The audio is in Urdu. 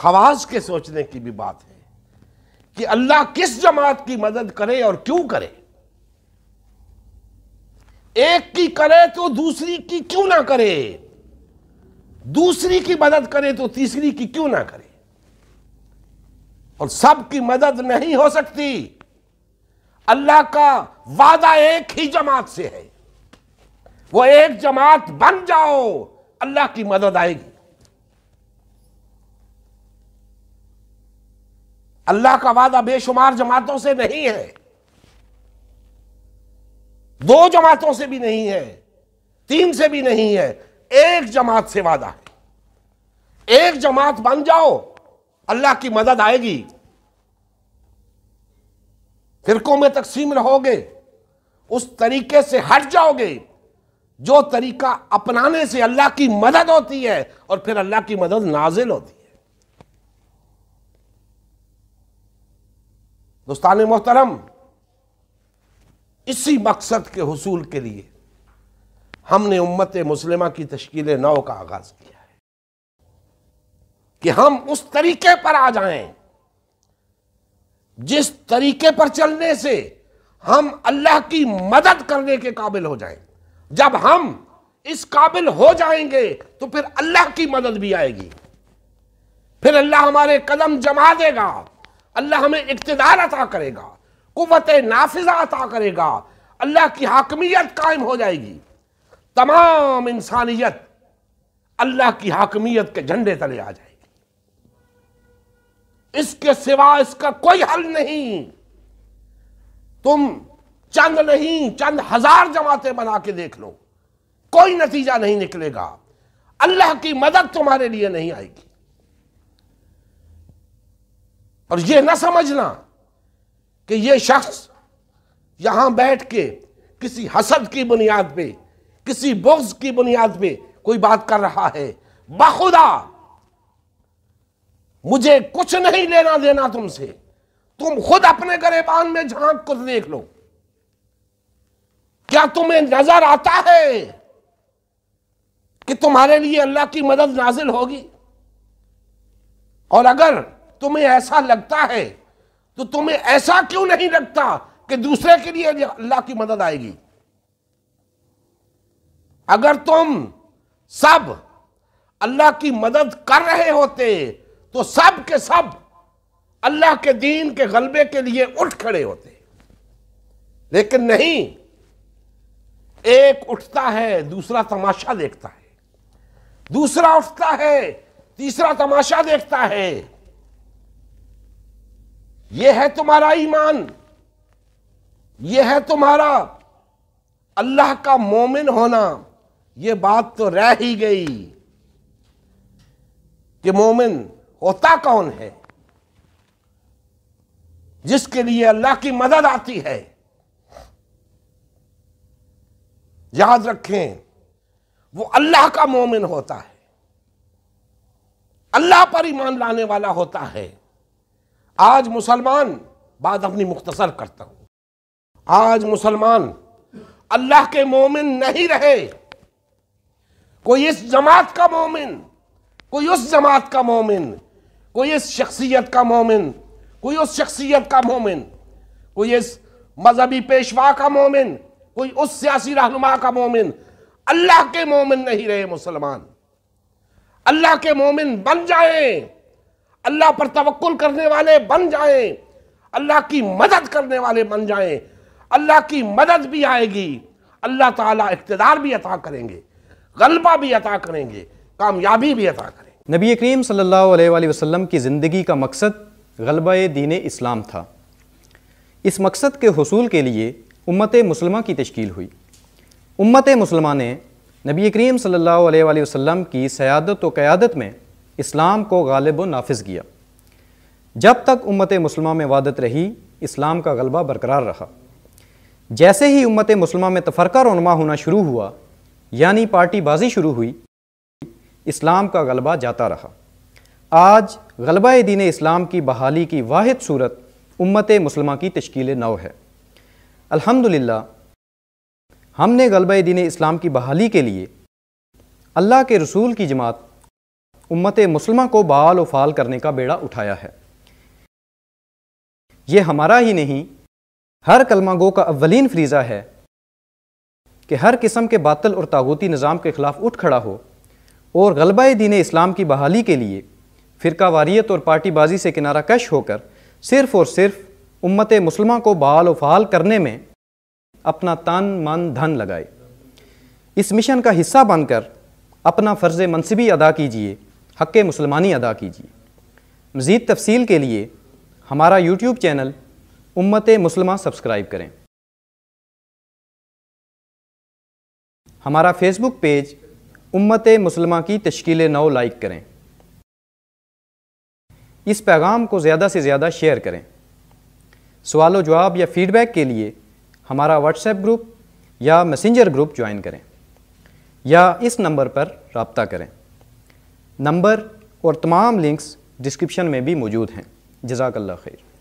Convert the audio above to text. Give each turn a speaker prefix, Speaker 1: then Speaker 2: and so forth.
Speaker 1: خواص کے سوچنے کی بھی بات ہے کہ اللہ کس جماعت کی مدد کرے اور کیوں کرے. ایک کی کرے تو دوسری کی کیوں نہ کرے, دوسری کی مدد کرے تو تیسری کی کیوں نہ کرے. اور سب کی مدد نہیں ہو سکتی. اللہ کا وعدہ ایک ہی جماعت سے ہے, وہ ایک جماعت بن جاؤ, اللہ کی مدد آئے گی. اللہ کا وعدہ بے شمار جماعتوں سے نہیں ہے, 2 جماعتوں سے بھی نہیں ہے, 3 سے بھی نہیں ہے, ایک جماعت سے وعدہ ہے. ایک جماعت بن جاؤ, اللہ کی مدد آئے گی. فرقوں میں تقسیم رہو گے, اس طریقے سے ہٹ جاؤ گے جو طریقہ اپنانے سے اللہ کی مدد ہوتی ہے اور پھر اللہ کی مدد نازل ہوتی ہے. دوستان محترم, اسی مقصد کے حصول کے لیے ہم نے امت مسلمہ کی تشکیل نو کا آغاز کیا ہے کہ ہم اس طریقے پر آ جائیں جس طریقے پر چلنے سے ہم اللہ کی مدد کرنے کے قابل ہو جائیں. جب ہم اس قابل ہو جائیں گے تو پھر اللہ کی مدد بھی آئے گی, پھر اللہ ہمارے قدم جما دے گا, اللہ ہمیں اقتدار عطا کرے گا, قوت نافذہ عطا کرے گا, اللہ کی حاکمیت قائم ہو جائے گی. تمام انسانیت اللہ کی حاکمیت کے جھنڈے تلے آ جائے گی. اس کے سوا اس کا کوئی حل نہیں. تم چند نہیں, چند ہزار جماعتیں بنا کے دیکھ لو, کوئی نتیجہ نہیں نکلے گا. اللہ کی مدد تمہارے لیے نہیں آئے گی. اور یہ نہ سمجھنا کہ یہ شخص یہاں بیٹھ کے کسی حسد کی بنیاد پہ, کسی بغض کی بنیاد پہ کوئی بات کر رہا ہے. بخدا مجھے کچھ نہیں لینا دینا تم سے. تم خود اپنے گریبان میں جھانک کر دیکھ لو, کیا تمہیں نظر آتا ہے کہ تمہارے لیے اللہ کی مدد نازل ہوگی؟ اور اگر تمہیں ایسا لگتا ہے تو تمہیں ایسا کیوں نہیں لگتا کہ دوسرے کے لیے اللہ کی مدد آئے گی؟ اگر تم سب اللہ کی مدد کر رہے ہوتے تو سب کے سب اللہ کے دین کے غلبے کے لیے اٹھ کھڑے ہوتے. لیکن نہیں, ایک اٹھتا ہے دوسرا تماشا دیکھتا ہے, دوسرا اٹھتا ہے تیسرا تماشا دیکھتا ہے. یہ ہے تمہارا ایمان, یہ ہے تمہارا اللہ کا مومن ہونا. یہ بات تو رہ ہی گئی کہ مومن ہوتا کون ہے؟ جس کے لیے اللہ کی مدد آتی ہے. یاد رکھیں, وہ اللہ کا مومن ہوتا ہے, اللہ پر ایمان لانے والا ہوتا ہے. آج مسلمان, بات اپنی مختصر کرتا ہوں, آج مسلمان اللہ کے مومن نہیں رہے. کوئی اس جماعت کا مومن, کوئی اس جماعت کا مومن, کوئی اس شخصیت کا مومن, کوئی اس شخصیت کا مومن, کوئی اس مذہبی پیشوا کا مومن, کوئی اس سیاسی رہنما کا مومن. اللہ کے مومن نہیں رہے مسلمان. اللہ کے مومن بن جائیں, اللہ پر توکل کرنے والے بن جائیں, اللہ کی مدد کرنے والے بن جائیں. اللہ کی مدد بھی آئے گی, اللہ تعالیٰ اقتدار بھی عطا کریں گے, غلبہ بھی عطا کریں گے, کامیابی بھی عطا کریں گے.
Speaker 2: نبی کریم صلی اللہ علیہ وآلہ وسلم کی زندگی کا مقصد غلبہ دین اسلام تھا. اس مقصد کے حصول کے لیے امت مسلمہ کی تشکیل ہوئی. امت مسلمہ نے نبی کریم صلی اللہ علیہ وآلہ وسلم کی سیادت و قیادت میں اسلام کو غالب و نافذ کیا. جب تک امت مسلمہ میں وحدت رہی, اسلام کا غلبہ برقرار رہا. جیسے ہی امت مسلمہ میں تفرقہ رونما ہونا شروع ہوا, یعنی پارٹی بازی شروع ہوئی, اسلام کا غلبہ جاتا رہا. آج غلبہ دین اسلام کی بحالی کی واحد صورت امت مسلمہ کی تشکیل نو ہے. الحمدللہ ہم نے غلبہ دین اسلام کی بحالی کے لیے اللہ کے رسول کی جماعت امت مسلمہ کو بحال و فعال کرنے کا بیڑا اٹھایا ہے۔ یہ ہمارا ہی نہیں، ہر کلمہ گو کا اولین فریضہ ہے کہ ہر قسم کے باطل اور طاغوتی نظام کے خلاف اٹھ کھڑا ہو اور غلبہ دین اسلام کی بحالی کے لیے فرقہ واریت اور پارٹی بازی سے کنارہ کش ہو کر صرف اور صرف امت مسلمہ کو بحال و فعال کرنے میں اپنا تن من دھن لگائے۔ اس مشن کا حصہ بن کر اپنا فرض منصبی ادا کیجیے، حق مسلمانی ادا کیجیے۔ مزید تفصیل کے لیے ہمارا یوٹیوب چینل امت مسلمہ سبسکرائب کریں۔ ہمارا فیس بک پیج امت مسلمہ کی تشکیل نو لائک کریں۔ اس پیغام کو زیادہ سے زیادہ شیئر کریں۔ سوال و جواب یا فیڈ بیک کے لیے ہمارا واٹس ایپ گروپ یا میسنجر گروپ جوائن کریں یا اس نمبر پر رابطہ کریں۔ نمبر اور تمام لنکس ڈسکرپشن میں بھی موجود ہیں۔ جزاک اللہ خیر۔